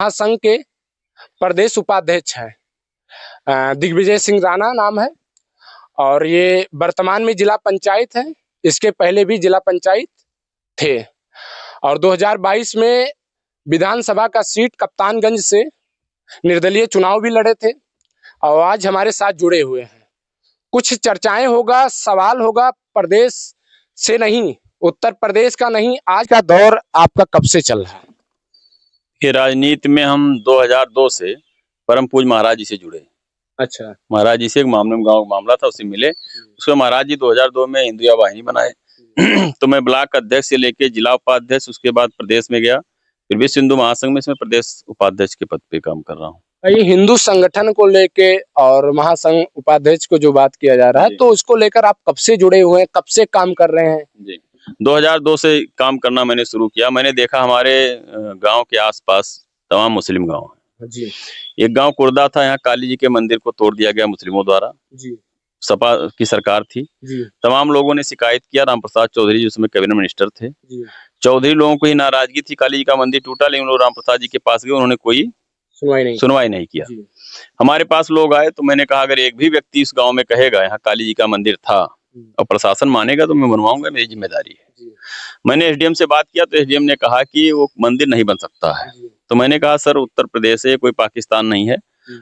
महासंघ के प्रदेश उपाध्यक्ष है। दिग्विजय सिंह राणा नाम है और ये वर्तमान में जिला पंचायत है। इसके पहले भी जिला पंचायत थे और 2022 में विधानसभा का सीट कप्तानगंज से निर्दलीय चुनाव भी लड़े थे और आज हमारे साथ जुड़े हुए हैं। कुछ चर्चाएं होगा, सवाल होगा, प्रदेश से नहीं, उत्तर प्रदेश का नहीं, आज का दौर आपका कब से चल रहा है? ये राजनीति में हम 2002 से परम पूज महाराज जी से जुड़े। अच्छा। महाराज जी से एक गांव का मामला था, उससे मिले। उसके महाराज जी 2002 में हिंदू युवा वाहिनी बनाए। तो मैं ब्लॉक अध्यक्ष से लेके जिला उपाध्यक्ष, उसके बाद प्रदेश में गया, फिर विश्व हिंदू महासंघ में इसमें प्रदेश उपाध्यक्ष के पद पे काम कर रहा हूँ। ये हिंदू संगठन को लेके और महासंघ उपाध्यक्ष को जो बात किया जा रहा है, तो उसको लेकर आप कब से जुड़े हुए हैं, कब से काम कर रहे हैं? जी, 2002 से काम करना मैंने शुरू किया। मैंने देखा हमारे गांव के आसपास तमाम मुस्लिम गांव हैं। जी। एक गांव कुर्दा था, यहाँ काली जी के मंदिर को तोड़ दिया गया मुस्लिमों द्वारा। जी। सपा की सरकार थी। जी। तमाम लोगों ने शिकायत किया। रामप्रसाद चौधरी जिसमें कैबिनेट मिनिस्टर थे। जी। चौधरी लोगों को ही नाराजगी थी, काली जी का मंदिर टूटा, लेकिन लोग रामप्रसाद जी के पास गए, उन्होंने कोई सुनवाई नहीं किया। हमारे पास लोग आए तो मैंने कहा अगर एक भी व्यक्ति इस गांव में कहेगा यहाँ काली जी का मंदिर था और प्रशासन मानेगा तो मैं बनवाऊंगा, मेरी जिम्मेदारी है। मैंने एसडीएम से बात किया तो एसडीएम ने कहा कि वो मंदिर नहीं बन सकता है। तो मैंने कहा सर, उत्तर प्रदेश है, कोई पाकिस्तान नहीं है।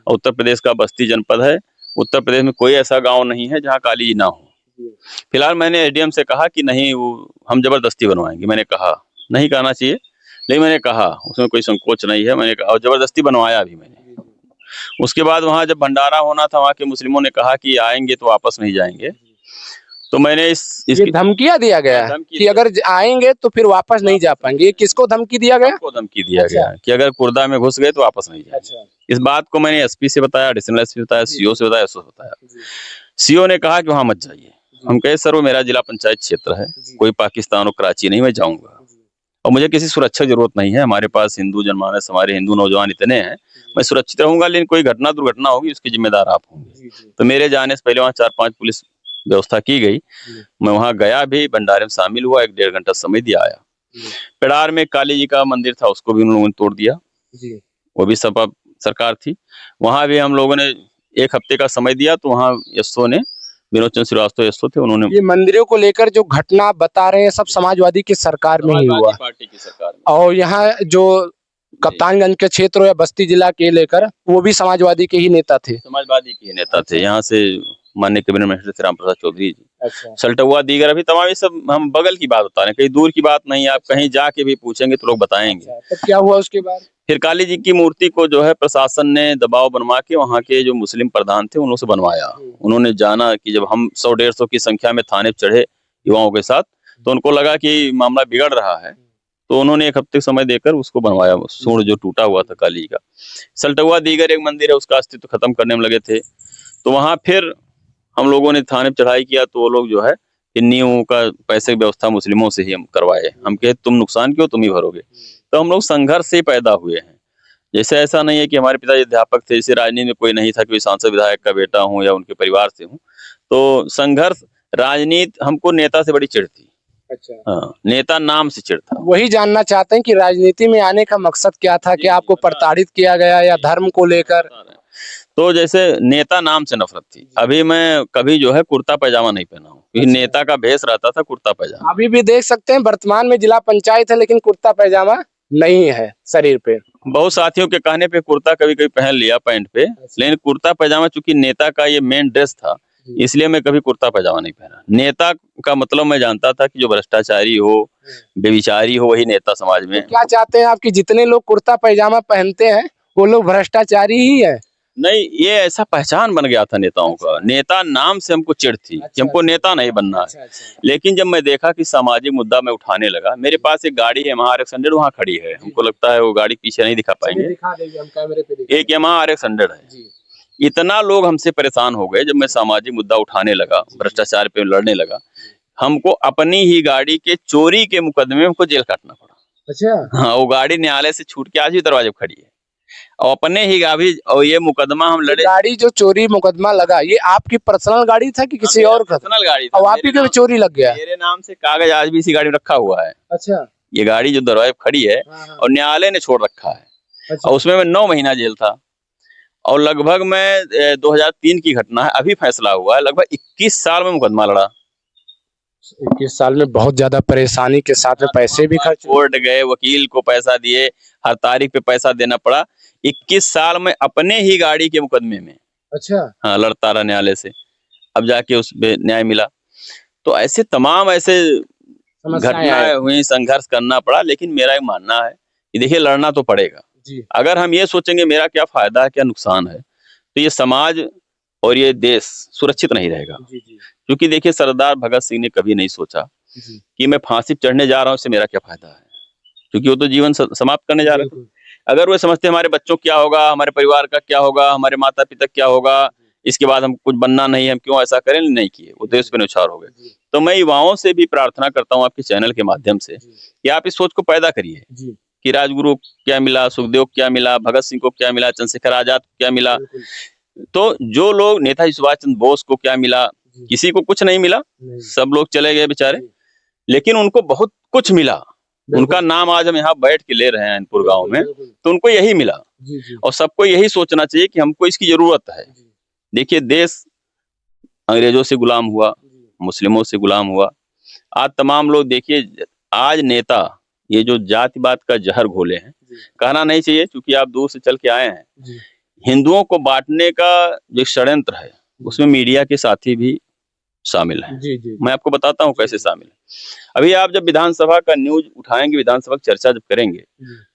उत्तर प्रदेश का बस्ती जनपद है। उत्तर प्रदेश में कोई ऐसा गांव नहीं है जहाँ काली जी ना हो। फिलहाल मैंने एसडीएम से कहा कि नहीं, वो हम जबरदस्ती बनवाएंगे। मैंने कहा नहीं कहना चाहिए, लेकिन मैंने कहा, उसमें कोई संकोच नहीं है। मैंने कहा और जबरदस्ती बनवाया भी मैंने। उसके बाद वहां जब भंडारा होना था, वहां के मुस्लिमों ने कहा कि आएंगे तो वापस नहीं जाएंगे। तो मैंने इसकी धमकियां दिया गया कि अगर आएंगे तो फिर वापस नहीं जा पाएंगे। किसको धमकी दिया गया? धमकी दिया गया कि अगर कुर्दा में घुस गए तो वापस नहीं जाएंगे। इस बात को मैंने एसपी से बताया, एडिशनल एसपी बताया, सीओ से बताया, एसओ से बताया। सीओ ने कहा कि वहां मत जाइए। हम कहे सर, वो मेरा जिला पंचायत क्षेत्र है, कोई पाकिस्तान और कराची नहीं, मैं जाऊंगा और मुझे किसी सुरक्षा की जरूरत नहीं है। हमारे पास हिंदू जनमानस, हमारे हिंदू नौजवान इतने हैं, मैं सुरक्षित रहूंगा, लेकिन कोई घटना दुर्घटना होगी उसकी जिम्मेदार आप होंगे। तो मेरे जाने से पहले वहाँ 4-5 पुलिस व्यवस्था की गई। मैं वहां गया भी, भंडारे में शामिल हुआ, 1-1.5 घंटा समय दिया, आया। पेड़ार में काली जी का मंदिर था, उसको भी उन लोगों ने तोड़ दिया। वो भी सपा सरकार थी। वहां भी हम लोगों ने 1 हफ्ते का समय दिया। तो वहाँ एसओ ने, विनोद चंद्र श्रीवास्तव एसओ थे, उन्होंने ये मंदिरों को लेकर जो घटना बता रहे हैं सब समाजवादी की सरकार में ही हुआ, पार्टी की सरकार में। और यहाँ जो कप्तानगंज के क्षेत्र या बस्ती जिला के लेकर वो भी समाजवादी के ही नेता थे। समाजवादी के नेता थे। यहाँ से माननीय कैबिनेट मिनिस्टर रामप्रसाद चौधरी जी। अच्छा। सल्टुआ दीगर, अभी तमाम, ये सब हम बगल की बात बता रहे हैं, कहीं दूर की बात नहीं। आप कहीं जाके भी पूछेंगे तो लोग बताएंगे। अच्छा, तो क्या हुआ उसके बाद? फिर काली जी की मूर्ति को जो है प्रशासन ने दबाव बनवा के वहाँ के जो मुस्लिम प्रधान थे उन्होंने बनवाया। उन्होंने जाना कि जब हम 100-150 की संख्या में थाने पे चढ़े युवाओं के साथ, तो उनको लगा कि मामला बिगड़ रहा है, तो उन्होंने 1 हफ्ते समय देकर उसको बनवाया। सूंड जो टूटा हुआ था काली जी का। सल्टुआ दीगर एक मंदिर है, उसका अस्तित्व खत्म करने में लगे थे। तो वहां फिर हम लोगों ने थाने पे चढ़ाई किया, तो वो लोग जो है नींव का पैसे की व्यवस्था मुस्लिमों से ही हम करवाए। हम कहे तुम नुकसान क्यों, तुम ही भरोगे। तो हम लोग संघर्ष से पैदा हुए हैं। जैसे ऐसा नहीं है कि हमारे पिताजी अध्यापक थे, जैसे राजनीति में कोई नहीं था कि सांसद विधायक का बेटा हूँ या उनके परिवार से हूँ। तो संघर्ष, राजनीति, हमको नेता से बड़ी चिढ़ थी। अच्छा। हाँ, नेता नाम से चिढ़ था। वही जानना चाहते हैं कि राजनीति में आने का मकसद क्या था, कि आपको प्रताड़ित किया गया या धर्म को लेकर? तो जैसे नेता नाम से नफरत थी। अभी मैं कभी जो है कुर्ता पैजामा नहीं पहना हूँ, क्योंकि नेता का भेष रहता था कुर्ता पैजामा। अभी भी देख सकते हैं वर्तमान में जिला पंचायत है, लेकिन कुर्ता पैजामा नहीं है शरीर पे। बहुत साथियों के कहने पे कुर्ता कभी कभी पहन लिया पैंट पे, लेकिन कुर्ता पैजामा चूंकि नेता का ये मेन ड्रेस था, इसलिए मैं कभी कुर्ता पैजामा नहीं पहना। नेता का मतलब मैं जानता था कि जो भ्रष्टाचारी हो, बेविचारी हो, वही नेता समाज में। तो क्या चाहते हैं आप कि जितने लोग कुर्ता पैजामा पहनते हैं वो लोग भ्रष्टाचारी ही है? नहीं, ये ऐसा पहचान बन गया था नेताओं का। नेता नाम से हमको चिढ़ थी कि हमको नेता नहीं बनना है। लेकिन जब मैं देखा कि सामाजिक मुद्दा में उठाने लगा, मेरे पास एक गाड़ी है Yamaha RX 100 वहाँ खड़ी है। हमको लगता है वो गाड़ी पीछे नहीं दिखा पाएंगे, एक Yamaha RX 100 है। इतना लोग हमसे परेशान हो गए जब मैं सामाजिक मुद्दा उठाने लगा, भ्रष्टाचार पे लड़ने लगा। हमको अपनी ही गाड़ी के चोरी के मुकदमे में हमको जेल काटना पड़ा। अच्छा। हाँ, वो गाड़ी न्यायालय से छूट के आज भी दरवाजे पर खड़ी है और अपने ही गाड़ी, और ये मुकदमा हम लड़े। गाड़ी जो चोरी मुकदमा लगा, ये आपकी पर्सनल गाड़ी था कि किसी और का? पर्सनल गाड़ी था। और आप ही को चोरी लग गया? मेरे नाम से कागज आज भी इसी गाड़ी में रखा हुआ है। अच्छा। ये गाड़ी जो दरवाजे पर खड़ी है और न्यायालय ने छोड़ रखा है। अच्छा। और उसमें मैं 9 महीना जेल था। और लगभग मैं 2003 की घटना है, अभी फैसला हुआ है, लगभग 21 साल में मुकदमा लड़ा। 21 साल में बहुत ज्यादा परेशानी के साथ में पैसे भी खर्च हुए। कोर्ट गए, वकील को पैसा दिए, हर तारीख पे पैसा देना पड़ा। 21 साल में अपने ही गाड़ी के मुकदमे में अच्छा। हाँ लड़ता रहा न्यायालय से, अब जाके उस पे न्याय मिला। तो ऐसे तमाम ऐसे घटनाएं हुई, संघर्ष करना पड़ा। लेकिन मेरा एक मानना है कि देखिए लड़ना तो पड़ेगा। अगर हम ये सोचेंगे मेरा क्या फायदा है, क्या नुकसान है, तो ये समाज और ये देश सुरक्षित नहीं रहेगा। क्योंकि देखिए सरदार भगत सिंह ने कभी नहीं सोचा कि मैं फांसी चढ़ने जा रहा हूं, इससे मेरा क्या फायदा है, क्योंकि वो तो जीवन समाप्त करने जा रहे थे। अगर वो समझते हमारे बच्चों क्या होगा, हमारे परिवार का क्या होगा, हमारे माता पिता क्या होगा, इसके बाद हम कुछ बनना नहीं, हम क्यों ऐसा करें, नहीं किए, वो देश पे न्यौछावर हो गए। तो मैं युवाओं से भी प्रार्थना करता हूँ आपके चैनल के माध्यम से कि आप इस सोच को पैदा करिए कि राजगुरु को क्या मिला, सुखदेव को क्या मिला, भगत सिंह को क्या मिला, चंद्रशेखर आजाद को क्या मिला। तो जो लोग नेताजी सुभाष चंद्र बोस को क्या मिला, किसी को कुछ नहीं मिला, सब लोग चले गए बेचारे, लेकिन उनको बहुत कुछ मिला। उनका नाम आज हम यहाँ बैठ के ले रहे हैं अनपुर गांव में, तो उनको यही मिला। और सबको यही सोचना चाहिए कि हमको इसकी जरूरत है। देखिए देश अंग्रेजों से गुलाम हुआ, मुस्लिमों से गुलाम हुआ। आज तमाम लोग देखिए, आज नेता ये जो जातिवाद का जहर घोले हैं, कहना नहीं चाहिए क्योंकि आप दूर से चल के आए हैं। हिंदुओं को बांटने का जो षड्यंत्र है उसमें मीडिया के साथी भी शामिल है। मैं आपको बताता हूँ कैसे शामिल है। अभी आप जब विधानसभा का न्यूज उठाएंगे, विधानसभा की चर्चा जब करेंगे,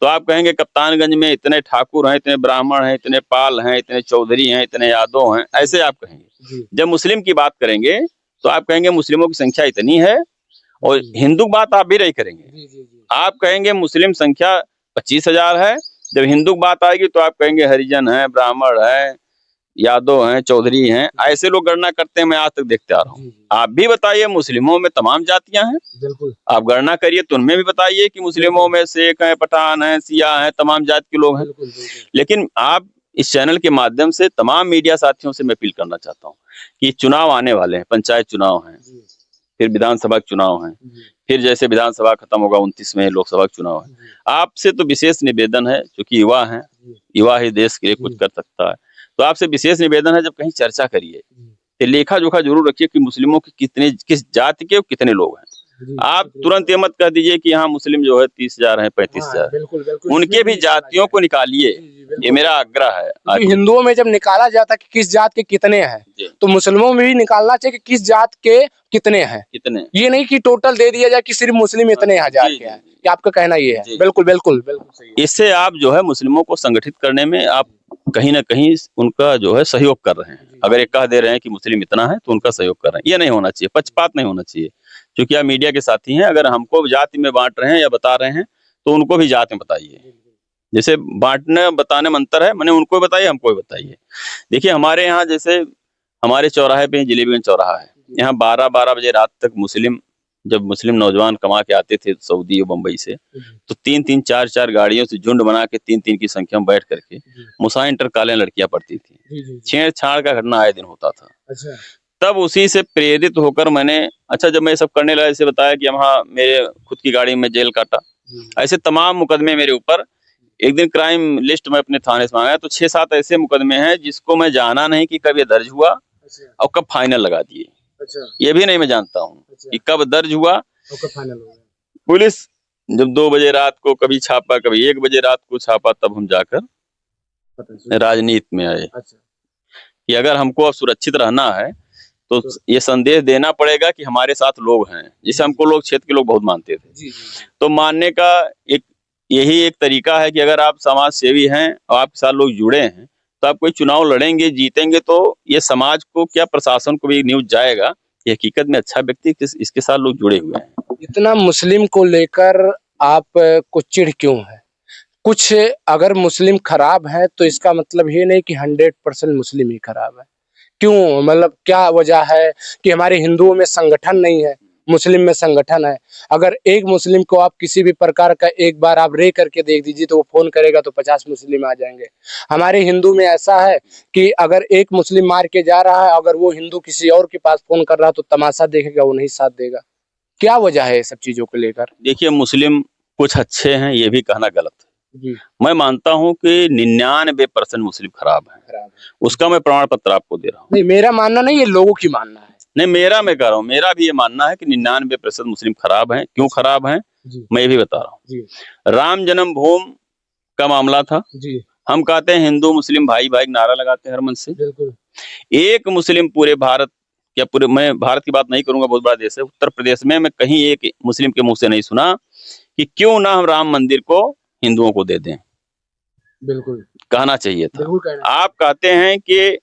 तो आप कहेंगे कप्तानगंज में इतने ठाकुर हैं, इतने ब्राह्मण हैं, इतने पाल हैं, इतने चौधरी हैं, इतने यादव हैं, ऐसे आप कहेंगे। जब मुस्लिम की बात करेंगे तो आप कहेंगे मुस्लिमों की संख्या इतनी है, और हिंदू बात आप भी नहीं करेंगे, आप कहेंगे मुस्लिम संख्या 25,000 है। जब हिंदू बात आएगी तो आप कहेंगे हरिजन है, ब्राह्मण है, यादव हैं, चौधरी हैं, ऐसे लोग गणना करते हैं। मैं आज तक देखते आ रहा हूँ। आप भी बताइए मुस्लिमों में तमाम जातियां हैं, बिल्कुल आप गणना करिए तो उनमें भी बताइए कि मुस्लिमों में शेख हैं, पठान हैं, सिया हैं, तमाम जाति के लोग हैं। लेकिन आप इस चैनल के माध्यम से तमाम मीडिया साथियों से मैं अपील करना चाहता हूँ कि चुनाव आने वाले हैं, पंचायत चुनाव हैं, फिर विधानसभा के चुनाव हैं, फिर जैसे विधानसभा खत्म होगा 29 में लोकसभा के चुनाव है। आपसे तो विशेष निवेदन है, क्योंकि युवा हैं, युवा ही देश के लिए कुछ कर सकता है, तो आपसे विशेष निवेदन है जब कहीं चर्चा करिए तो लेखा जोखा जरूर रखिए कि मुस्लिमों के कितने, किस जाति के कितने लोग हैं। आप तुरंत ये मत कह दीजिए कि हाँ मुस्लिम जो है 30,000 है, 35,000, उनके भी जातियों को निकालिए, ये मेरा आग्रह है। हिंदुओं में जब निकाला जाता है कि किस जात के कितने हैं, तो मुस्लिमों में भी निकालना चाहिए कि किस जात के कितने हैं, ये नहीं कि टोटल दे दिया जाए कि सिर्फ मुस्लिम इतने हजार के हैं। ये आपका कहना ये है? बिल्कुल बिल्कुल बिल्कुल। इससे आप जो है मुस्लिमों को संगठित करने में आप कहीं ना कहीं उनका जो है सहयोग कर रहे हैं। अगर एक कह दे रहे हैं कि मुस्लिम इतना है तो उनका सहयोग कर रहे हैं, ये नहीं होना चाहिए, पक्षपात नहीं होना चाहिए। क्योंकि आप मीडिया के साथी हैं, अगर हमको जाति में बांट रहे हैं या बता रहे हैं तो उनको भी जाति में बताइए। जैसे बांटने बताने में अंतर है, मैंने उनको भी बताइए, हमको भी बताइए। देखिए हमारे यहाँ जैसे हमारे चौराहे पे जलेबीगंज चौराहा है, यहाँ 12-12 बजे रात तक मुस्लिम, जब मुस्लिम नौजवान कमा के आते थे सऊदी और बम्बई से, तो 3-3 4-4 गाड़ियों से झुंड बना के 3-3 की संख्या में बैठ करके मुसा इंटर कॉलेज लड़कियां पढ़ती थी, छेड़छाड़ का घटना आए दिन होता था। तब उसी से प्रेरित होकर मैंने, अच्छा जब मैं सब करने लगा, जैसे बताया कि वहाँ मेरे खुद की गाड़ी में जेल काटा, ऐसे तमाम मुकदमे मेरे ऊपर। एक दिन क्राइम लिस्ट में अपने थाने से मांगा तो 6-7 ऐसे मुकदमे हैं जिसको मैं जाना नहीं कि कब ये दर्ज हुआ और कब फाइनल लगा दिए, ये भी नहीं मैं जानता हूँ कि कब दर्ज हुआ और कब फाइनल हो गया। पुलिस जब 2 बजे रात को कभी छापा, कभी 1 बजे रात को छापा, तब हम जाकर राजनीति में आए कि अगर हमको अब सुरक्षित रहना है तो ये संदेश देना पड़ेगा कि हमारे साथ लोग हैं, जिसे हमको लोग क्षेत्र के लोग बहुत मानते थे। तो मानने का एक यही एक तरीका है कि अगर आप समाज सेवी हैं और आपके साथ लोग जुड़े हैं तो आप कोई चुनाव लड़ेंगे, जीतेंगे, तो ये समाज को क्या प्रशासन को भी न्यूज जाएगा कि हकीकत में अच्छा व्यक्ति इसके साथ लोग जुड़े हुए हैं। इतना मुस्लिम को लेकर आप को चिढ़ क्यों है? कुछ अगर मुस्लिम खराब है तो इसका मतलब ये नहीं कि 100% मुस्लिम ही खराब है। क्यों, मतलब क्या वजह है कि हमारे हिंदुओं में संगठन नहीं है, मुस्लिम में संगठन है? अगर एक मुस्लिम को आप किसी भी प्रकार का एक बार आप रे करके देख दीजिए तो वो फोन करेगा तो 50 मुस्लिम आ जाएंगे। हमारे हिंदू में ऐसा है कि अगर एक मुस्लिम मार के जा रहा है, अगर वो हिंदू किसी और के पास फोन कर रहा है तो तमाशा देखेगा, वो नहीं साथ देगा। क्या वजह है ये सब चीजों को लेकर? देखिए मुस्लिम कुछ अच्छे हैं, ये भी कहना गलत है। जी। मैं मानता हूं कि 99% मुस्लिम खराब है। उसका मैं प्रमाण पत्र आपको दे रहा हूँ। नहीं, मेरा मानना नहीं, ये लोगों की मानना है। नहीं, मैं कह रहा हूँ, मेरा भी ये मानना है कि 99% मुस्लिम खराब हैं। क्यों खराब हैं, मैं ये भी बता रहा हूँ। राम जन्मभूमि का मामला था, हम कहते हैं हिंदू मुस्लिम भाई भाई नारा लगाते हैं हर मन से। एक मुस्लिम पूरे भारत या पूरे, मैं भारत की बात नहीं करूंगा, बहुत बड़ा देश है, उत्तर प्रदेश में मैं कहीं एक मुस्लिम के मुंह से नहीं सुना कि क्यों ना हम राम मंदिर को हिंदुओं को दे दें। बिल्कुल कहना चाहिए था। आप कहते हैं कि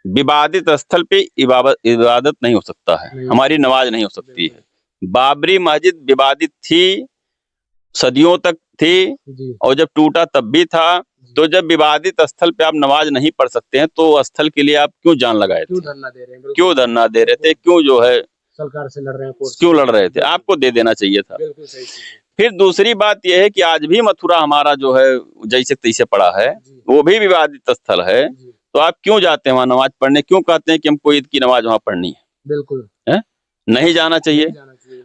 विवादित स्थल पे इबादत नहीं हो सकता है, हमारी नमाज नहीं हो सकती है। बाबरी मस्जिद विवादित थी, सदियों तक थी, और जब टूटा तब भी था। तो जब विवादित स्थल पे आप नमाज नहीं पढ़ सकते हैं तो स्थल के लिए आप क्यों जान लगाए थे, क्यों धरना दे रहे थे, क्यों जो है सरकार से लड़ रहे हैं, क्यों लड़ रहे थे? आपको दे देना चाहिए था। फिर दूसरी बात यह है कि आज भी मथुरा हमारा जो है जैसे तैसे पड़ा है, वो भी विवादित स्थल है। तो आप क्यों जाते हैं वहां नमाज पढ़ने? क्यों कहते हैं कि हमको ईद की नमाज वहां पढ़नी है? बिल्कुल नहीं जाना चाहिए।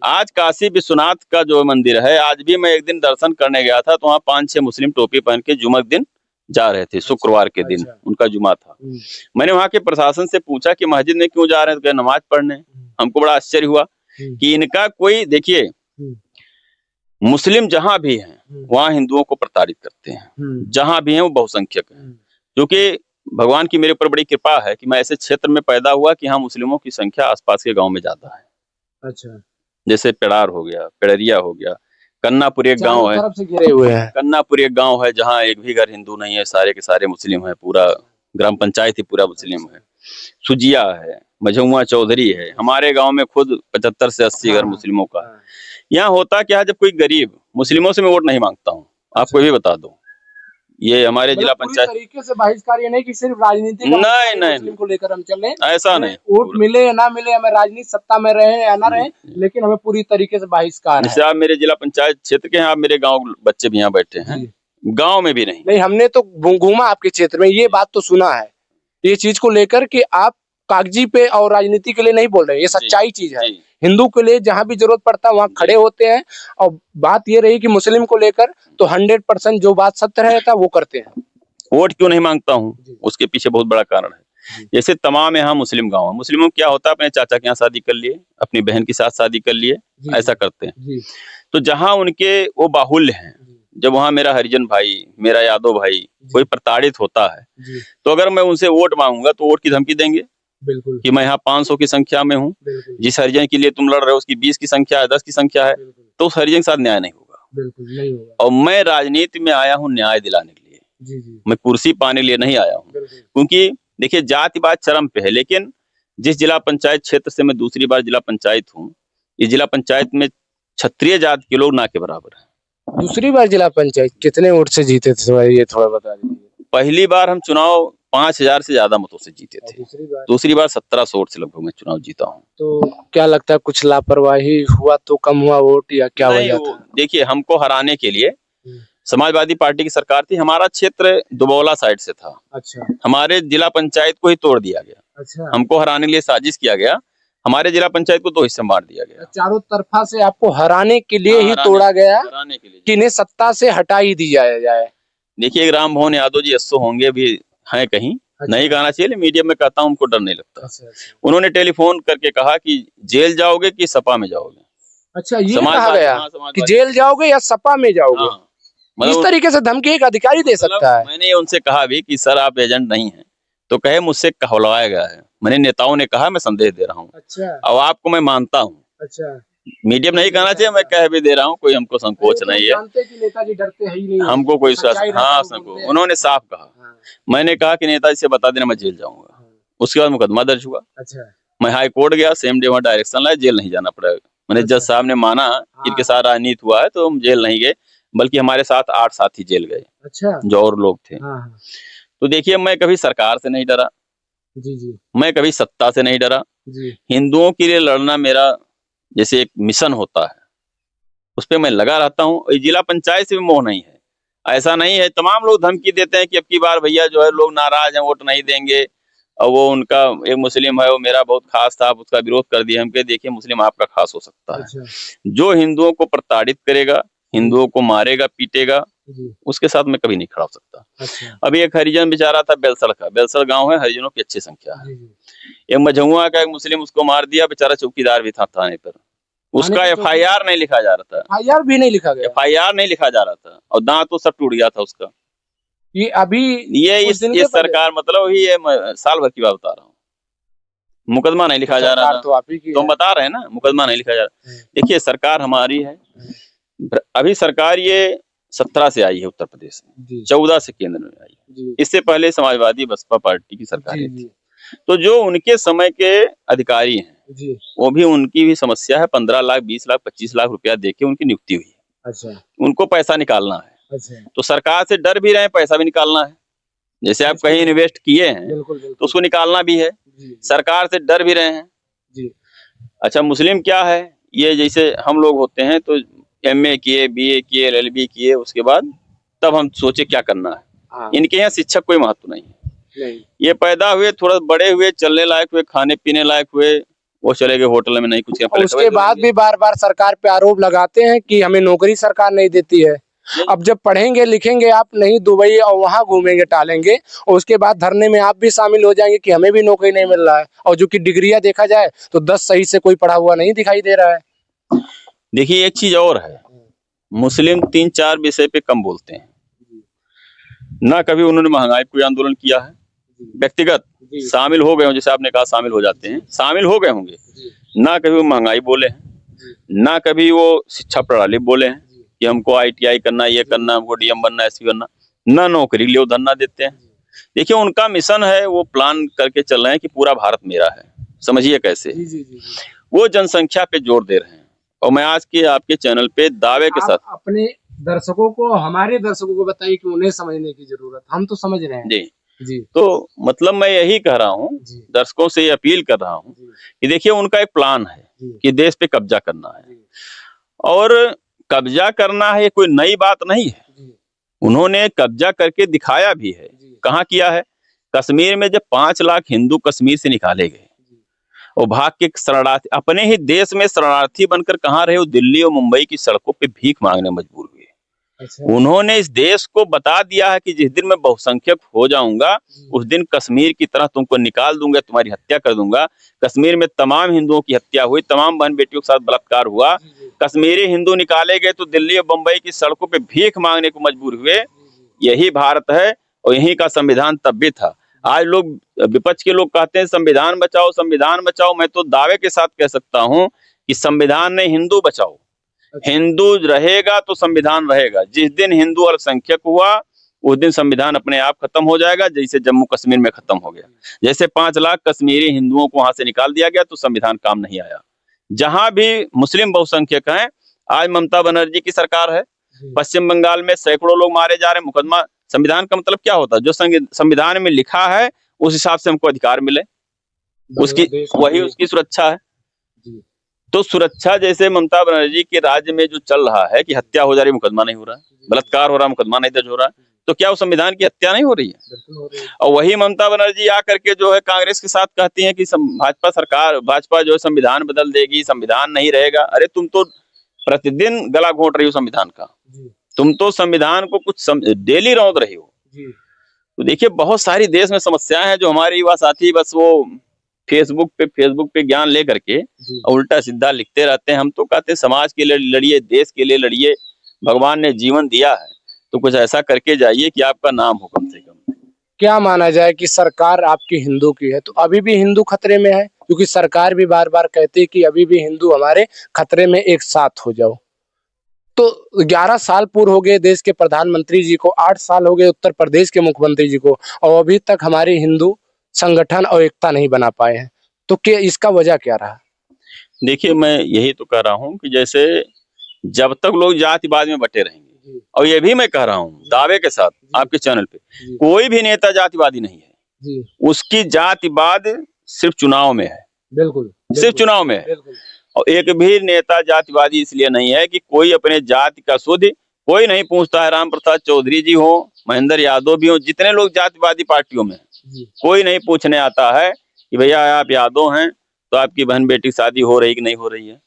आज काशी विश्वनाथ का जो मंदिर है, आज भी मैं एक दिन दर्शन करने गया था, तो वहाँ 5-6 मुस्लिम टोपी पहन के जुम्मे दिन जा रहे थे। शुक्रवार के दिन उनका जुमा था। मैंने वहाँ के प्रशासन से पूछा कि मस्जिद में क्यों जा रहे हैं, तो नमाज पढ़ने। हमको बड़ा आश्चर्य हुआ कि इनका कोई, देखिए मुस्लिम जहां भी हैं वहां हिंदुओं को प्रताड़ित करते हैं, जहां भी हैं वो बहुसंख्यक हैं। क्योंकि भगवान की मेरे ऊपर बड़ी कृपा है कि मैं ऐसे क्षेत्र में पैदा हुआ कि यहाँ मुस्लिमों की संख्या आसपास के गांव में ज्यादा है। अच्छा, जैसे पेड़ार हो गया, पेड़रिया हो गया, कन्नापुर एक गांव है, से घिरे हुए हैं। कन्नापुर एक गांव है जहाँ एक भी घर हिंदू नहीं है, सारे के सारे मुस्लिम है, पूरा ग्राम पंचायत ही पूरा मुस्लिम है। सुजिया है, मझुआ चौधरी है, हमारे गांव में खुद 75 से 80 घर मुस्लिमों का है। यहाँ होता क्या है, जब कोई गरीब, मुस्लिमों से मैं वोट नहीं मांगता हूँ, आपको भी बता दूं, ये हमारे जिला पंचायत तरीके से बहिष्कार, ये नहीं कि सिर्फ राजनीति नहीं को लेकर हम चले, ऐसा नहीं, वोट मिले या ना मिले, हमें राजनीति सत्ता में रहे या ना रहे, लेकिन हमें पूरी तरीके से बहिष्कार है। जैसे आप मेरे जिला पंचायत क्षेत्र के हैं, आप मेरे गाँव बच्चे भी यहाँ बैठे हैं, गाँव में भी नहीं, हमने तो घूमा आपके क्षेत्र में, ये बात तो सुना है, ये चीज को लेकर कि आप कागजी पे और राजनीति के लिए नहीं बोल रहे, ये सच्चाई चीज है। हिंदू के लिए जहां भी जरूरत पड़ता है वहां खड़े होते हैं। और बात ये रही कि मुस्लिम को लेकर तो 100% जो बात सत्य रहता है वो करते हैं। वोट क्यों नहीं मांगता हूँ, उसके पीछे बहुत बड़ा कारण है। जैसे तमाम यहाँ मुस्लिम गाँव है, मुस्लिमों क्या होता है, अपने चाचा के यहाँ शादी कर लिए, अपनी बहन के साथ शादी कर लिए, ऐसा करते हैं। तो जहाँ उनके वो बाहुल्य हैं, जब वहाँ मेरा हरिजन भाई, मेरा यादव भाई कोई प्रताड़ित होता है, तो अगर मैं उनसे वोट मांगूंगा तो वोट की धमकी देंगे। बिल्कुल कि मैं यहाँ 500 की संख्या में हूँ, जिस हरिजन के लिए तुम लड़ रहे हो उसकी 20 की संख्या है, 10 की संख्या है, तो उस हरिजन के साथ न्याय नहीं होगा। बिल्कुल नहीं होगा। और मैं राजनीति में आया हूँ न्याय दिलाने के लिए, मैं कुर्सी पाने के लिए नहीं आया हूँ। क्योंकि देखिए जातिवाद चरम पे है, लेकिन जिस जिला पंचायत क्षेत्र से मैं दूसरी बार जिला पंचायत हूँ, इस जिला पंचायत में क्षत्रिय जाति के लोग ना के बराबर है। दूसरी बार जिला पंचायत कितने वोट से जीते थे, ये थोड़ा बता दीजिए। पहली बार हम चुनाव 5000 से ज्यादा मतों से जीते थे, दूसरी बार 1700 वोट से लगभग मैं चुनाव जीता हूँ। तो क्या लगता है, कुछ लापरवाही हुआ तो कम हुआ वोट, या क्या वजह था? देखिए हमको हराने के लिए समाजवादी पार्टी की सरकार थी, हमारा क्षेत्र दुबौला साइड से था। अच्छा, हमारे जिला पंचायत को ही तोड़ दिया गया। अच्छा, हमको हराने के लिए साजिश किया गया, हमारे जिला पंचायत को 2 हिस्से बांट दिया गया। चारों तरफा से आपको हराने के लिए ही तोड़ा गया, कि इन्हें सत्ता से हटा ही दी जाए। देखिए राम मोहन यादव जी एसओ होंगे भी हैं कहीं, नहीं कहना चाहिए, मीडिया में कहता हूँ, उनको डर नहीं लगता। उन्होंने टेलीफोन करके कहा कि जेल जाओगे कि सपा में जाओगे। अच्छा, ये कहा गया कि जेल जाओगे या सपा में जाओगे। इस तरीके से धमकी एक अधिकारी दे सकता है। मैंने उनसे कहा भी कि सर आप एजेंट नहीं हैं, तो कहे मुझसे कहलवाया गया है। मैंने नेताओं ने कहा मैं संदेश दे रहा हूँ। अच्छा, और आपको मैं मानता हूँ। अच्छा, मीडिया में नहीं कहना चाहिए, मैं कह भी दे रहा हूँ, कोई हमको संकोच नहीं है। जानते कि नेताजी डरते हैं ही नहीं, हमको कोई हाँ संकोच। उन्होंने साफ कहा, मैंने कहा कि नेताजी से बता देना मैं जेल जाऊंगा। उसके बाद मुकदमा दर्ज हुआ। अच्छा, मैं हाई कोर्ट गया, सेम डे वहाँ डायरेक्शन लाया, जेल नहीं जाना पड़ेगा। मैंने जज साहब ने माना कि इनके साथ राजनीति हुआ है, तो हम जेल नहीं गए, बल्कि हमारे साथ 8 साथी जेल गए। अच्छा, जो और लोग थे। तो देखिए मैं कभी सरकार से नहीं डरा, मैं कभी सत्ता से नहीं डरा। हिंदुओं के लिए लड़ना मेरा जैसे एक मिशन होता है, उस पर मैं लगा रहता हूँ। जिला पंचायत से भी मोह नहीं है, ऐसा नहीं है। तमाम लोग धमकी देते हैं कि अब की बार भैया जो है लोग नाराज हैं, वोट नहीं देंगे, और वो उनका एक मुस्लिम है, वो मेरा बहुत खास था, आप उसका विरोध कर दिया। हम कहे देखिए मुस्लिम आपका खास हो सकता है, जो हिंदुओं को प्रताड़ित करेगा, हिंदुओं को मारेगा पीटेगा, उसके साथ मैं कभी नहीं खड़ा हो सकता। अच्छा। अभी एक हरिजन बेचारा था बेलसड़ का, बेलसड़ गांव है, हरिजनों की अच्छी संख्या है। एक मझौआ का एक मुस्लिम उसको मार दिया, बेचारा चौकीदार भी था थाने पर, उसका FIR नहीं लिखा जा रहा था। FIR भी नहीं लिखा गया, FIR नहीं लिखा जा रहा था, और दांत तो सब टूट गया था उसका। ये अभी ये इस सरकार मतलब ही, ये साल भर की बात बता रहा हूँ, मुकदमा नहीं लिखा जा रहा था। तो आप ही की तो हम बता रहे हैं ना, मुकदमा नहीं लिखा जा रहा। देखिए सरकार हमारी है, अभी सरकार ये 17 से आई है उत्तर प्रदेश में, 14 से केंद्र में आई है। इससे पहले समाजवादी बसपा पार्टी की सरकार थी। तो जो उनके समय के अधिकारी हैं, वो भी, उनकी भी समस्या है, 15 लाख 20 लाख 25 लाख रुपया देके उनकी नियुक्ति हुई है। अच्छा। उनको पैसा निकालना है। अच्छा। तो सरकार से डर भी रहे हैं, पैसा भी निकालना है। जैसे आप कहीं इन्वेस्ट किए हैं तो उसको निकालना भी है, सरकार से डर भी रहे हैं। अच्छा, मुस्लिम क्या है, ये जैसे हम लोग होते हैं तो MA किए, BA किए, LLB किए, उसके बाद तब हम सोचे क्या करना है। इनके यहाँ शिक्षक कोई महत्व नहीं है। ये पैदा हुए, थोड़ा बड़े हुए, चलने लायक हुए, खाने पीने लायक हुए, वो चले गए होटल में, नहीं कुछ। उसके बाद भी बार बार सरकार पे आरोप लगाते हैं कि हमें नौकरी सरकार नहीं देती है। अब जब पढ़ेंगे लिखेंगे आप नहीं, दुबई और वहां घूमेंगे टालेंगे, और उसके बाद धरने में आप भी शामिल हो जाएंगे कि हमें भी नौकरी नहीं मिल रहा है। और जो कि डिग्रियां देखा जाए तो 10 सही से कोई पढ़ा हुआ नहीं दिखाई दे रहा है। देखिए एक चीज और है, मुस्लिम 3-4 विषय पे कम बोलते हैं। ना कभी उन्होंने महंगाई कोई आंदोलन किया है, व्यक्तिगत शामिल हो गए हो, जैसे आपने कहा शामिल हो जाते हैं, शामिल हो गए होंगे। ना कभी वो महंगाई बोले हैं, ना कभी वो शिक्षा प्रणाली बोले हैं कि हमको ITI करना, ये करना, हमको DM बनना, SP बनना। ना नौकरी लिए धरना देते हैं। देखिए उनका मिशन है, वो प्लान करके चल रहे हैं कि पूरा भारत मेरा है। समझिए कैसे, वो जनसंख्या पे जोर दे रहे हैं। और मैं आज के आपके चैनल पे दावे के साथ अपने दर्शकों को, हमारे दर्शकों को बताइए कि उन्हें समझने की जरूरत, हम तो समझ रहे हैं। जी। तो मतलब मैं यही कह रहा हूँ, दर्शकों से ये अपील कर रहा हूँ कि देखिए उनका एक प्लान है कि देश पे कब्जा करना है, और कब्जा करना है, ये कोई नई बात नहीं है। उन्होंने कब्जा करके दिखाया भी है। कहाँ किया है? कश्मीर में जब 5 लाख हिंदू कश्मीर से निकाले गए और भाग के शरणार्थी, अपने ही देश में शरणार्थी बनकर कहाँ रहे, वो दिल्ली और मुंबई की सड़कों पे भीख मांगने मजबूर हुए। अच्छा। उन्होंने इस देश को बता दिया है कि जिस दिन मैं बहुसंख्यक हो जाऊंगा, उस दिन कश्मीर की तरह तुमको निकाल दूंगा, तुम्हारी हत्या कर दूंगा। कश्मीर में तमाम हिंदुओं की हत्या हुई, तमाम बहन बेटियों के साथ बलात्कार हुआ। कश्मीरी हिंदू निकाले गए तो दिल्ली और मुंबई की सड़कों पे भीख मांगने को मजबूर हुए। यही भारत है, और यही का संविधान तब भी था। आज लोग, विपक्ष के लोग कहते हैं संविधान बचाओ, संविधान बचाओ। मैं तो दावे के साथ कह सकता हूं कि संविधान नहीं, हिंदू बचाओ। हिंदू रहेगा तो संविधान रहेगा। जिस दिन हिंदू अल्पसंख्यक हुआ, उस दिन संविधान अपने आप खत्म हो जाएगा, जैसे जम्मू कश्मीर में खत्म हो गया। जैसे 5 लाख कश्मीरी हिंदुओं को वहां से निकाल दिया गया तो संविधान काम नहीं आया। जहां भी मुस्लिम बहुसंख्यक हैं, आज ममता बनर्जी की सरकार है, पश्चिम बंगाल में सैकड़ों लोग मारे जा रहे हैं। मुकदमा, संविधान का मतलब क्या होता है? जो संविधान में लिखा है उस हिसाब से हमको अधिकार मिले, उसकी वही उसकी सुरक्षा है। तो सुरक्षा, जैसे ममता बनर्जी के राज्य में जो चल रहा है कि हत्या हो जा रही, मुकदमा नहीं हो रहा है, बलात्कार हो रहा, मुकदमा नहीं दर्ज हो रहा है, तो क्या वो संविधान की हत्या नहीं हो रही है? और वही ममता बनर्जी आकर के जो है कांग्रेस के साथ कहती है कि भाजपा सरकार, भाजपा जो है संविधान बदल देगी, संविधान नहीं रहेगा। अरे तुम तो प्रतिदिन गला घोंट रही हो संविधान का, तुम तो संविधान को कुछ डेली रौंद रही हो। तो देखिए बहुत सारी देश में समस्याएं हैं जो हमारे युवा साथी बस वो फेसबुक पे ज्ञान लेकर के उल्टा सीधा लिखते रहते हैं। हम तो कहते हैं समाज के लिए लड़िए, देश के लिए लड़िए, भगवान ने जीवन दिया है तो कुछ ऐसा करके जाइए कि आपका नाम हो कम से कम। क्या माना जाए कि सरकार आपकी हिंदू की है, तो अभी भी हिंदू खतरे में है, क्योंकि सरकार भी बार बार कहती है कि अभी भी हिंदू हमारे खतरे में, एक साथ हो जाओ। तो 11 साल पूर्व हो गए देश के प्रधानमंत्री जी को, 8 साल हो गए उत्तर प्रदेश के मुख्यमंत्री जी को, और अभी तक हमारे हिंदू संगठन और एकता नहीं बना पाए हैं। तो क्या इसका वजह क्या रहा? देखिए मैं यही तो कह रहा हूँ कि जैसे जब तक लोग जातिवाद में बटे रहेंगे, और ये भी मैं कह रहा हूँ दावे के साथ आपके चैनल पे, कोई भी नेता जातिवादी नहीं है। उसकी जातिवाद सिर्फ चुनाव में है, बिल्कुल सिर्फ चुनाव में है। और एक भी नेता जातिवादी इसलिए नहीं है कि कोई अपने जाति का शुद्ध कोई नहीं पूछता है। राम प्रसाद चौधरी जी हो, महेंद्र यादव भी हो, जितने लोग जातिवादी पार्टियों में, कोई नहीं पूछने आता है कि भैया आप यादव हैं तो आपकी बहन बेटी शादी हो रही कि नहीं हो रही है,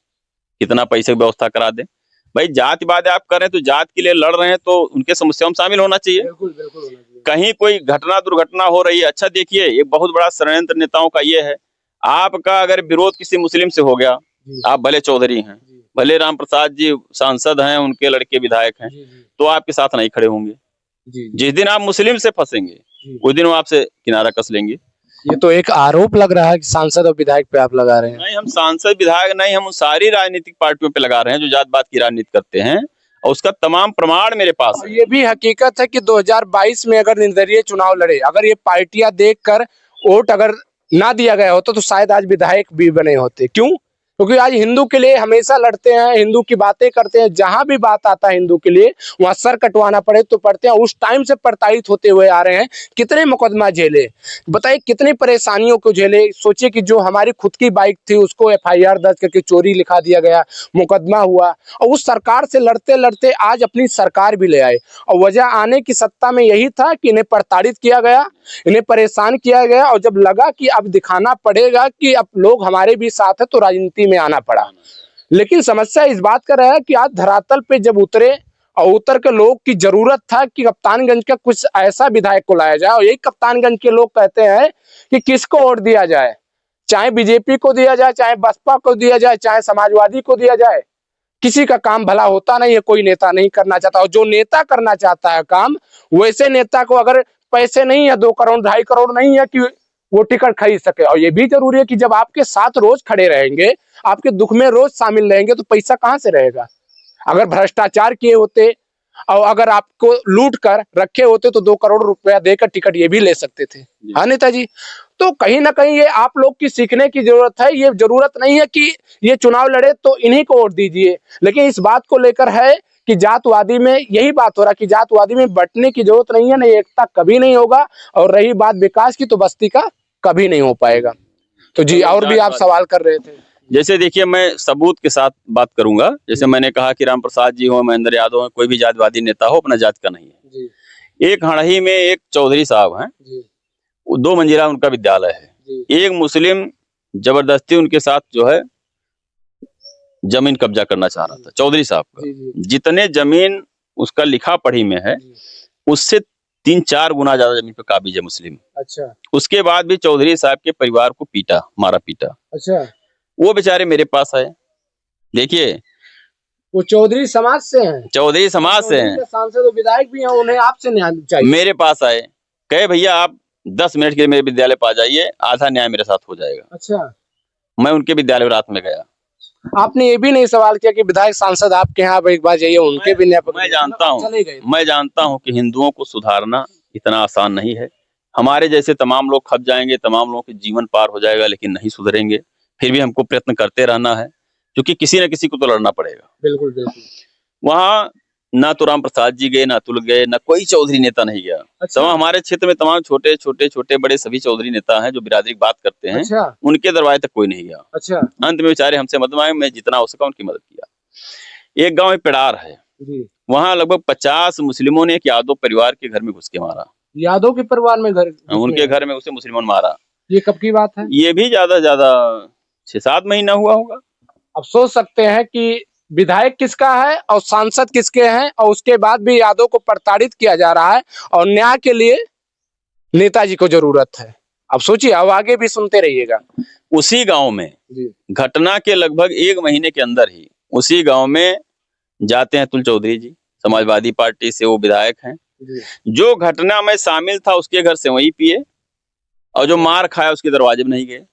कितना पैसे की व्यवस्था करा दे। भाई जातिवाद आप कर रहे हैं तो जात के लिए लड़ रहे हैं तो उनके समस्याओं में शामिल होना चाहिए। बिल्कुल बिल्कुल होना चाहिए। कहीं कोई घटना दुर्घटना हो रही है, अच्छा देखिए एक बहुत बड़ा षड्यंत्र नेताओं का ये है, आपका अगर विरोध किसी मुस्लिम से हो गया, आप भले चौधरी हैं, भले राम प्रसाद जी सांसद हैं, उनके लड़के विधायक हैं, तो आपके साथ नहीं खड़े होंगे। जिस दिन आप मुस्लिम से फंसेंगे उस दिन वो आपसे किनारा कस लेंगे। ये तो एक आरोप लग रहा है कि सांसद और विधायक पे आप लगा रहे हैं। नहीं, हम सांसद विधायक नहीं, हम उन सारी राजनीतिक पार्टियों पे लगा रहे हैं जो जात-पात की राजनीति करते हैं, और उसका तमाम प्रमाण मेरे पास है। ये भी हकीकत है कि 2022 में अगर निर्दलीय चुनाव लड़े, अगर ये पार्टियां देखकर वोट अगर ना दिया गया होता तो शायद आज विधायक भी बने होते। क्यों? क्योंकि आज हिंदू के लिए हमेशा लड़ते हैं, हिंदू की बातें करते हैं, जहां भी बात आता है हिंदू के लिए वहां सर कटवाना पड़े तो पड़ते हैं। उस टाइम से प्रताड़ित होते हुए आ रहे हैं, कितने मुकदमा झेले, बताइए कितनी परेशानियों को झेले। सोचिए कि जो हमारी खुद की बाइक थी उसको FIR दर्ज करके चोरी लिखा दिया गया, मुकदमा हुआ, और उस सरकार से लड़ते लड़ते आज अपनी सरकार भी ले आए। और वजह आने की सत्ता में यही था कि इन्हें प्रताड़ित किया गया, इन्हें परेशान किया गया, और जब लगा कि अब दिखाना पड़ेगा कि अब लोग हमारे भी साथ है तो राजनीति में आना पड़ा। लेकिन समस्या इस बात का रहा कि आज धरातल पे जब उतरे और उतर के लोग की जरूरत था कि कप्तानगंज का कुछ ऐसा विधायक को लाया जाए, और यही कप्तानगंज के लोग कहते हैं कि किसको वोट दिया जाए, चाहे बीजेपी को दिया जाए, चाहे बसपा को दिया जाए, चाहे समाजवादी को दिया जाए, किसी का काम भला होता नहीं है, कोई नेता नहीं करना चाहता। और जो नेता करना चाहता है काम, वैसे नेता को अगर पैसे नहीं है, 2 करोड़ 2.5 करोड़ नहीं है कि वो टिकट खरीद सके। और ये भी जरूरी है कि जब आपके साथ रोज खड़े रहेंगे, आपके दुख में रोज शामिल रहेंगे, तो पैसा कहाँ से रहेगा। अगर भ्रष्टाचार किए होते और अगर आपको लूट कर रखे होते तो 2 करोड़ रुपया देकर टिकट ये भी ले सकते थे। हाँ नेताजी, तो कहीं ना कहीं ये आप लोग की सीखने की जरूरत है। ये जरूरत नहीं है कि ये चुनाव लड़े तो इन्हीं को वोट दीजिए, लेकिन इस बात को लेकर है कि जातवादी में यही बात हो रहा कि जातवादी में बंटने की जरूरत नहीं है, नहीं एकता कभी नहीं होगा। और रही बात विकास की, तो बस्ती का कभी नहीं हो पाएगा। तो जी, और भी आप सवाल कर रहे थे। जैसे देखिए मैं सबूत के साथ बात करूंगा, जैसे मैंने कहा कि राम प्रसाद जी हो, महेंद्र यादव हो, कोई भी जातिवादी नेता हो, अपना जात का नहीं है जी। एक हड़ही में एक चौधरी साहब हैं, 2 मंजिला उनका विद्यालय है। एक मुस्लिम जबरदस्ती उनके साथ जो है जमीन कब्जा करना चाह रहा था, चौधरी साहब का। जितने जमीन उसका लिखा पढ़ी में है उससे 3-4 गुना ज्यादा जमीन पे काबिज है मुस्लिम। अच्छा। उसके बाद भी चौधरी साहब के परिवार को पीटा, मारा पीटा। अच्छा। वो बेचारे मेरे पास आए। देखिए वो चौधरी समाज से हैं, चौधरी समाज से हैं, सांसद और विधायक भी हैं, उन्हें आपसे न्याय चाहिए। मेरे पास आए, कहे भैया आप 10 मिनट के लिए मेरे विद्यालय पर आ जाइए, आधा न्याय मेरे साथ हो जाएगा। अच्छा। मैं उनके विद्यालय रात में गया। आपने ये भी नहीं सवाल किया कि विधायक सांसद आपके यहाँ एक बार जाइए, उनके भी न्याय। मैं जानता हूँ कि हिंदुओं को सुधारना इतना आसान नहीं है। हमारे जैसे तमाम लोग खप जाएंगे, तमाम लोगों के जीवन पार हो जाएगा, लेकिन नहीं सुधरेंगे। फिर भी हमको प्रयत्न करते रहना है, क्योंकि किसी न किसी को तो लड़ना पड़ेगा। बिल्कुल बिल्कुल। वहाँ ना तो राम प्रसाद जी गए, ना अतुल गए, ना कोई चौधरी नेता नहीं गया। अच्छा। हमारे क्षेत्र में तमाम छोटे छोटे छोटे बड़े सभी चौधरी नेता हैं जो बिरादरी की बात करते हैं। अच्छा। उनके दरवाजे तक कोई नहीं गया। अच्छा। अंत में बेचारे हमसे मदद मांगे, मैं जितना हो सका उनकी मदद किया। एक गाँव में पिड़ार है, वहाँ लगभग 50 मुस्लिमों ने एक यादव परिवार के घर में घुस के मारा। यादव के परिवार में घर, उनके घर में उसे मुसलमान मारा। ये कब की बात है? ये भी ज्यादा 6-7 महीना हुआ होगा। अब सोच सकते हैं कि विधायक किसका है और सांसद किसके हैं, और उसके बाद भी यादव को प्रताड़ित किया जा रहा है, और न्याय के लिए नेताजी को जरूरत है। अब सोचिए, अब आगे भी सुनते रहिएगा। उसी गांव में घटना के लगभग 1 महीने के अंदर ही उसी गांव में जाते हैं अतुल चौधरी जी, समाजवादी पार्टी से वो विधायक हैं। जो घटना में शामिल था उसके घर से वही पिए, और जो मार खाया उसके दरवाजे में नहीं गए।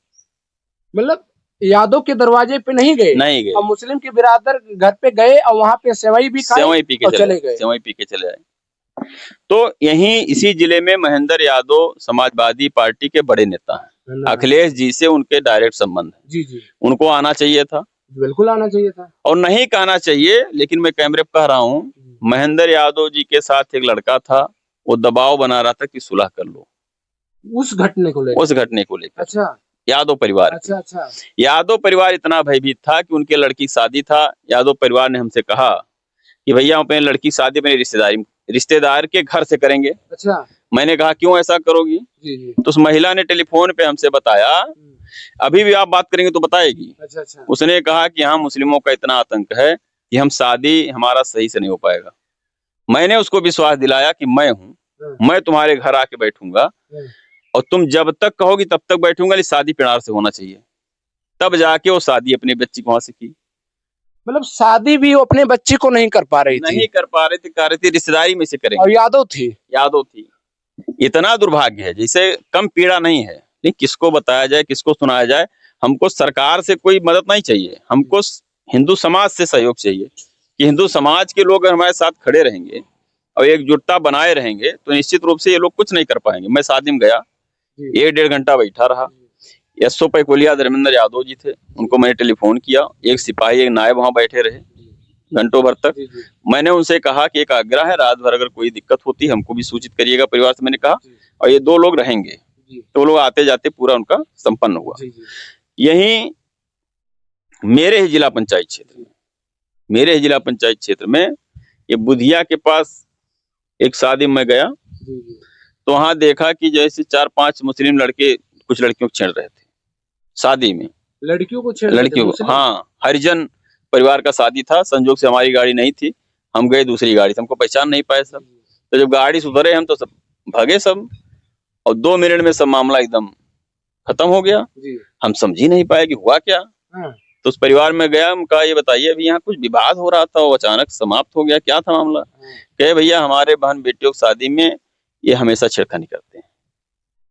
मतलब यादव के दरवाजे पे नहीं गए और मुस्लिम के बिरादर घर पे गए और वहां पे सेवई भी खाई, सेवई पी के चले गए, सेवई पी के चले आए। तो यहीं इसी जिले में महेंद्र यादव समाजवादी पार्टी के बड़े नेता हैं। अखिलेश जी से उनके डायरेक्ट संबंध है। जी। उनको आना चाहिए था, बिल्कुल आना चाहिए था, और नहीं कहना चाहिए, लेकिन मैं कैमरे पर कह रहा हूँ, महेंद्र यादव जी के साथ एक लड़का था, वो दबाव बना रहा था कि सुलह कर लो उस घटने को लेकर। अच्छा। यादव परिवार। अच्छा। यादव परिवार इतना भयभीत था कि उनके लड़की की शादी था। यादव परिवार ने हमसे कहा कि भैया अपने लड़की की शादी अपने रिश्तेदार के घर से करेंगे। अच्छा। मैंने कहा क्यों ऐसा करोगी? जी। तो उस महिला ने टेलीफोन पे हमसे बताया, अभी भी आप बात करेंगे तो बताएगी। अच्छा। उसने कहा कि यहाँ मुस्लिमों का इतना आतंक है, कि हम शादी हमारा सही से नहीं हो पाएगा। मैंने उसको विश्वास दिलाया कि मैं हूँ, मैं तुम्हारे घर आके बैठूंगा और तुम जब तक कहोगी तब तक बैठूंगा, लेकिन शादी प्यार से होना चाहिए। तब जाके वो शादी अपने बच्ची को वहां से की। मतलब शादी भी वो अपने बच्चे को नहीं कर पा रही थी। नहीं कर पा रहे थे, कर रही थी, रिश्तेदारी में से करेंगे। और यादव थी। यादव थी। इतना दुर्भाग्य है, जैसे कम पीड़ा नहीं है, नहीं किसको बताया जाए, किसको सुनाया जाए। हमको सरकार से कोई मदद नहीं चाहिए, हमको हिंदू समाज से सहयोग चाहिए कि हिंदू समाज के लोग हमारे साथ खड़े रहेंगे और एकजुटता बनाए रहेंगे तो निश्चित रूप से ये लोग कुछ नहीं कर पाएंगे। मैं शादी में गया, 1-1.5 घंटा बैठा रहा। एसओ पैकोलिया धर्मेंद्र यादव जी थे, उनको मैंने टेलीफोन किया, एक सिपाही एक नायब वहां बैठे रहे घंटों भर तक। मैंने उनसे कहा कि एक आग्रह है, रात भर अगर कोई दिक्कत होती है हमको भी सूचित करिएगा परिवार से, मैंने कहा, और ये 2 लोग रहेंगे। तो लोग आते जाते पूरा उनका संपन्न हुआ। यही मेरे ही जिला पंचायत क्षेत्र में ये बुधिया के पास एक शादी में गया तो वहां देखा कि जैसे 4-5 मुस्लिम लड़के कुछ लड़कियों को छेड़ रहे थे शादी में। लड़कियों को हाँ, हरिजन परिवार का शादी था। संजोग से हमारी गाड़ी नहीं थी, हम गए दूसरी गाड़ी से, हमको पहचान नहीं पाए सब। तो जब गाड़ी से उतरे हम तो सब भागे सब, और 2 मिनट में सब मामला एकदम खत्म हो गया। हम समझ ही नहीं पाए कि हुआ क्या। तो उस परिवार में गया, हम कहा ये बताइए अभी यहाँ कुछ विवाद हो रहा था वो अचानक समाप्त हो गया, क्या था मामला? कहे भैया हमारे बहन बेटियों की शादी में ये हमेशा छेड़खानी करते हैं,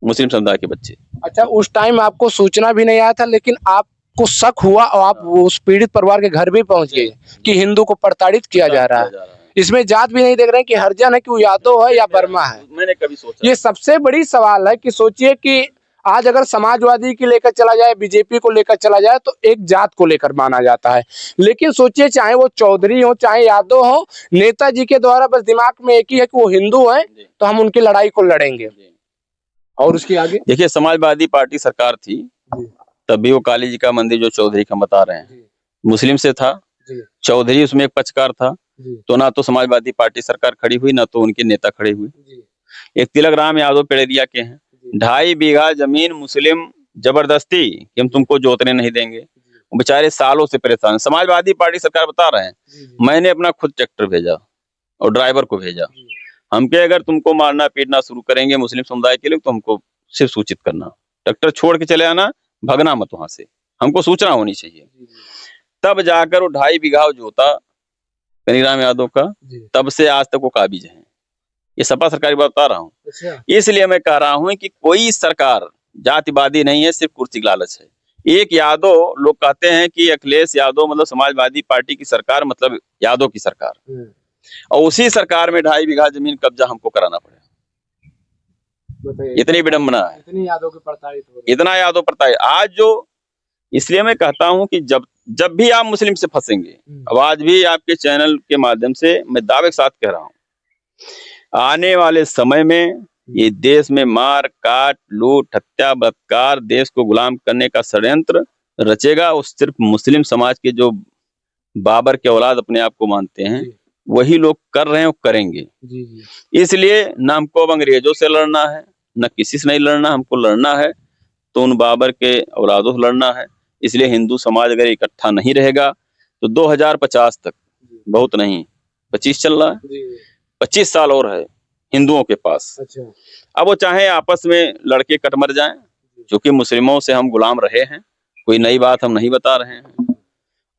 मुस्लिम समुदाय के बच्चे। अच्छा, उस टाइम आपको सूचना भी नहीं आया था, लेकिन आपको शक हुआ और आप उस पीड़ित परिवार के घर भी पहुंच गए कि हिंदू को प्रताड़ित किया जा रहा है। इसमें जात भी नहीं देख रहे हैं कि हरिजन है कि वो यादव है या वर्मा है। मैंने कभी सोचा, ये सबसे बड़ी सवाल है कि सोचिए कि आज अगर समाजवादी की लेकर चला जाए, बीजेपी को लेकर चला जाए तो एक जात को लेकर माना जाता है, लेकिन सोचिए चाहे वो चौधरी हो चाहे यादव हो, नेताजी के द्वारा बस दिमाग में एक ही है कि वो हिंदू है तो हम उनकी लड़ाई को लड़ेंगे। और उसके आगे देखिए, समाजवादी पार्टी सरकार थी तभी वो काली जी का मंदिर जो चौधरी का बता रहे हैं मुस्लिम से था, चौधरी उसमें एक पक्षकार था, तो ना तो समाजवादी पार्टी सरकार खड़ी हुई ना तो उनके नेता खड़े हुए। एक तिलक राम यादव पेड़ेरिया के हैं, 2.5 बीघा जमीन मुस्लिम जबरदस्ती कि हम तुमको जोतने नहीं देंगे, वो बेचारे सालों से परेशान। समाजवादी पार्टी सरकार बता रहे हैं, मैंने अपना खुद ट्रैक्टर भेजा और ड्राइवर को भेजा, हम के अगर तुमको मारना पीटना शुरू करेंगे मुस्लिम समुदाय के लोग तो हमको सिर्फ सूचित करना, ट्रैक्टर छोड़ के चले आना, भगना मत वहां से, हमको सूचना होनी चाहिए। तब जाकर वो 2.5 बीघा जोता कनीराम यादव का, तब से आज तक वो काबिज है। ये सपा सरकारी बात बता रहा हूँ। इसलिए मैं कह रहा हूँ कि कोई सरकार जातिवादी नहीं है, सिर्फ कुर्सी का लालच है। एक यादव, लोग कहते हैं कि अखिलेश यादव मतलब समाजवादी पार्टी की सरकार मतलब यादव की सरकार, और उसी सरकार में 2.5 बीघा जमीन कब्जा हमको कराना पड़ेगा। इतनी विडंबना है, इतनी यादव के प्रताड़ित हो, इतना यादव प्रताड़ित आज जो। इसलिए मैं कहता हूं कि जब भी आप मुस्लिम से फंसेंगे, अब आज भी आपके चैनल के माध्यम से मैं दावे के साथ कह रहा हूं, आने वाले समय में ये देश में मार काट लूट हत्या बलात्कार देश को गुलाम करने का षड्यंत्र रचेगा। वो सिर्फ मुस्लिम समाज के जो बाबर के औलाद अपने आप को मानते हैं वही लोग कर रहे हैं और करेंगे। इसलिए न हमको अब अंग्रेजों से लड़ना है, न किसी से नहीं लड़ना, हमको लड़ना है तो उन बाबर के औलादों से लड़ना है। इसलिए हिंदू समाज अगर इकट्ठा नहीं रहेगा तो 2050 तक, बहुत नहीं 25 चल रहा है, 25 साल और है हिंदुओं के पास। अब वो चाहे आपस में लड़के कट मर जाएं, क्योंकि मुस्लिमों से हम गुलाम रहे हैं, कोई नई बात हम नहीं बता रहे हैं।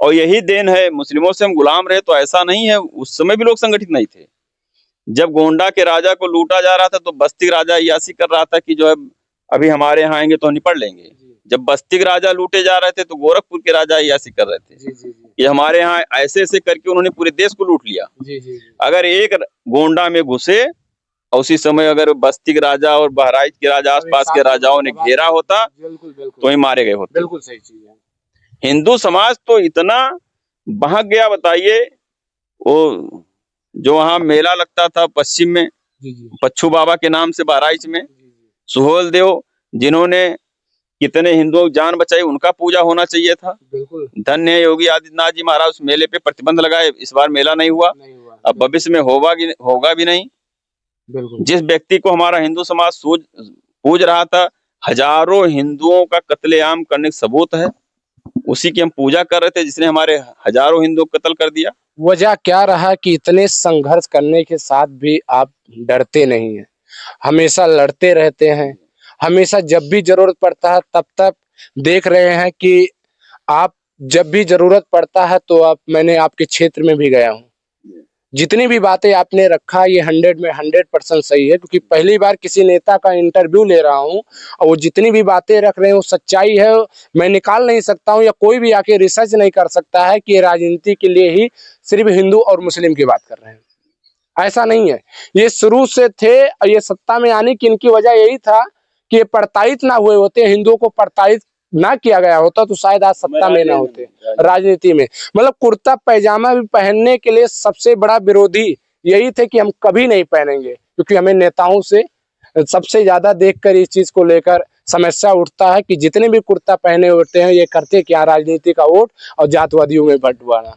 और यही देन है, मुस्लिमों से हम गुलाम रहे तो ऐसा नहीं है, उस समय भी लोग संगठित नहीं थे। जब गोंडा के राजा को लूटा जा रहा था तो बस्ती राजा यासी कर रहा था कि जो है अभी हमारे यहाँ आएंगे तो निपट लेंगे। जब बस्ती के राजा लूटे जा रहे थे तो गोरखपुर के राजा यासी कर रहे थे कि हमारे यहाँ ऐसे ऐसे करके उन्होंने पूरे देश को लूट लिया। अगर एक गोंडा में घुसे और उसी समय अगर बस्ती के राजा और बहराइच के राजा आसपास के राजाओं ने घेरा होता तो ही मारे गए होते। बिल्कुल सही चीज है। हिंदू समाज तो इतना बहक गया, बताइए। वो जो वहाँ मेला लगता था पश्चिम में, पच्छू बाबा के नाम से बहराइच में, सुहेल देव जिन्होंने कितने हिंदुओं की जान बचाई, उनका पूजा होना चाहिए था। धन्य है योगी आदित्यनाथ जी महाराज उस मेले पे प्रतिबंध लगाए, इस बार मेला नहीं हुआ, अब भविष्य में होगा भी नहीं। जिस व्यक्ति को हमारा हिंदू समाज पूज रहा था, हजारों हिंदुओं का कत्लेआम करने का सबूत है। उसी की हम पूजा कर रहे थे जिसने हमारे हजारों हिंदुओं को कत्ल कर दिया। वजह क्या रहा कि इतने संघर्ष करने के साथ भी आप डरते नहीं हैं, हमेशा लड़ते रहते हैं, हमेशा जब भी जरूरत पड़ता है तब तक देख रहे हैं कि आप जब भी जरूरत पड़ता है तो मैंने आपके क्षेत्र में भी गया हूँ। जितनी भी बातें आपने रखा ये 100 में 100% सही है, क्योंकि पहली बार किसी नेता का इंटरव्यू ले रहा हूँ और वो जितनी भी बातें रख रहे हैं वो सच्चाई है। मैं निकाल नहीं सकता हूँ या कोई भी आके रिसर्च नहीं कर सकता है कि ये राजनीति के लिए ही सिर्फ हिंदू और मुस्लिम की बात कर रहे हैं, ऐसा नहीं है। ये शुरू से थे और ये सत्ता में आने की इनकी वजह यही था कि ये प्रताड़ित ना हुए होते, हिंदुओं को प्रताड़ित ना किया गया होता तो शायद आज सत्ता में ना होते, राजनीति में। मतलब कुर्ता पैजामा भी पहनने के लिए सबसे बड़ा विरोधी यही थे कि हम कभी नहीं पहनेंगे, क्योंकि हमें नेताओं से सबसे ज्यादा देखकर इस चीज को लेकर समस्या उठता है कि जितने भी कुर्ता पहने होते हैं ये करते क्या, राजनीति का वोट और जातवादियों में बंटवारा।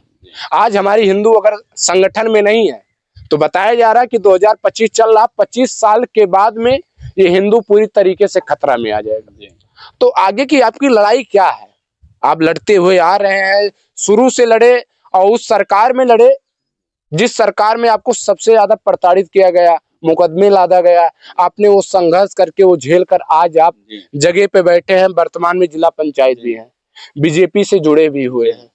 आज हमारी हिंदू अगर संगठन में नहीं है तो बताया जा रहा है कि 2025 चल रहा, 25 साल के बाद में ये हिंदू पूरी तरीके से खतरा में आ जाएगा। तो आगे की आपकी लड़ाई क्या है? आप लड़ते हुए आ रहे हैं, शुरू से लड़े और उस सरकार में लड़े जिस सरकार में आपको सबसे ज्यादा प्रताड़ित किया गया, मुकदमे लादा गया, आपने वो संघर्ष करके वो झेल कर आज आप जगह पे बैठे हैं, वर्तमान में जिला पंचायत भी हैं, बीजेपी से जुड़े भी हुए हैं।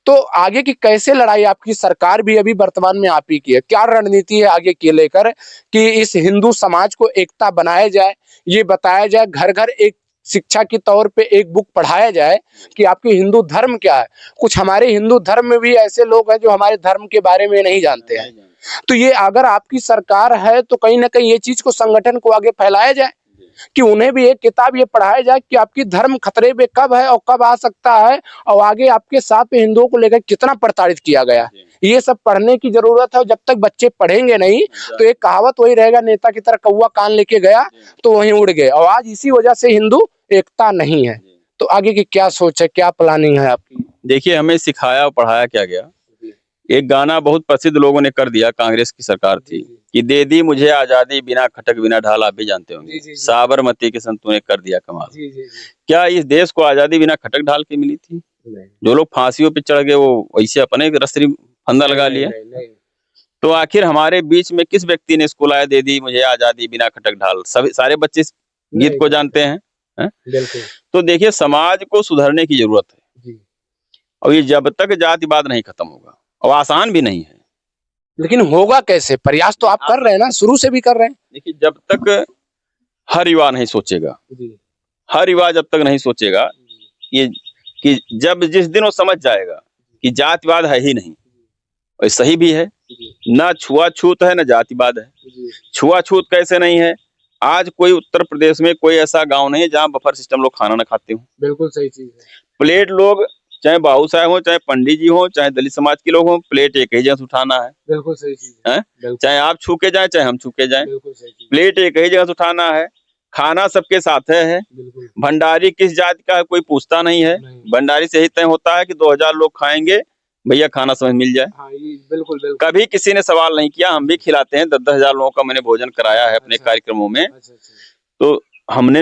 तो आगे की कैसे लड़ाई आपकी? सरकार भी अभी वर्तमान में आप ही की है, क्या रणनीति है आगे के लेकर कि इस हिंदू समाज को एकता बनाया जाए, ये बताया जाए, घर घर एक शिक्षा के तौर पे एक बुक पढ़ाया जाए कि आपके हिंदू धर्म क्या है। कुछ हमारे हिंदू धर्म में भी ऐसे लोग हैं जो हमारे धर्म के बारे में नहीं जानते हैं। तो ये अगर आपकी सरकार है तो कहीं ना कहीं ये चीज को, संगठन को आगे फैलाया जाए कि उन्हें भी एक किताब ये पढ़ाया जाए कि आपकी धर्म खतरे में कब है और कब आ सकता है, और आगे आपके साथ हिंदुओं को लेकर कितना प्रताड़ित किया गया, ये सब पढ़ने की जरूरत है। जब तक बच्चे पढ़ेंगे नहीं तो एक कहावत वही रहेगा, नेता की तरह कौवा कान लेके गया तो वहीं उड़ गए, और आज इसी वजह से हिंदू एकता नहीं है। तो आगे की क्या सोच है, क्या प्लानिंग है आपकी? देखिए, हमें सिखाया और पढ़ाया क्या गया। एक गाना बहुत प्रसिद्ध लोगों ने कर दिया, कांग्रेस की सरकार थी कि दे दी मुझे आजादी बिना खटक बिना ढाल, आप भी जानते होंगे। साबरमती के संतों ने कर दिया कमाल। क्या इस देश को आजादी बिना खटक ढाल के मिली थी? जो लोग फांसियों पे चढ़ गए वो वैसे अपने रस्सी फंदा लगा लिए। तो आखिर हमारे बीच में किस व्यक्ति ने इसको लाया, दे दी मुझे आजादी बिना खटक ढाल? सभी सारे बच्चे इस गीत को जानते हैं। तो देखिए, समाज को सुधरने की जरूरत है और ये जब तक जातिवाद नहीं खत्म होगा, और आसान भी नहीं है। लेकिन होगा कैसे? प्रयास तो आप कर रहे हैं ना, शुरू से भी कर रहे हैं। देखिए, जब तक हर युवा नहीं सोचेगा, हर युवा जब तक नहीं सोचेगा ये कि जब जिस दिन वो समझ जाएगा कि जातिवाद है ही नहीं, और सही भी है, ना छुआछूत है ना जातिवाद है। छुआछूत कैसे नहीं है? आज कोई उत्तर प्रदेश में कोई ऐसा गांव नहीं है जहां बफर सिस्टम लोग खाना ना खाते हो। बिल्कुल सही चीज है। प्लेट लोग, चाहे बाबू साहब हो, चाहे पंडित जी हो, चाहे दलित समाज के लोग हो, प्लेट एक ही जगह से उठाना है। बिल्कुल सही चीज है। चाहे आप छू के जाए चाहे हम छू के जाए, प्लेट एक ही जगह से उठाना है। खाना सबके साथ है। भंडारी किस जाति का है कोई पूछता नहीं है। भंडारी से ही तय होता है कि 2000 लोग खाएंगे, भैया खाना समझ मिल जाए। हाँ, बिल्कुल। कभी किसी ने सवाल नहीं किया। हम भी खिलाते हैं, 10-10 हजार लोगों का मैंने भोजन कराया है अपने कार्यक्रमों में। तो हमने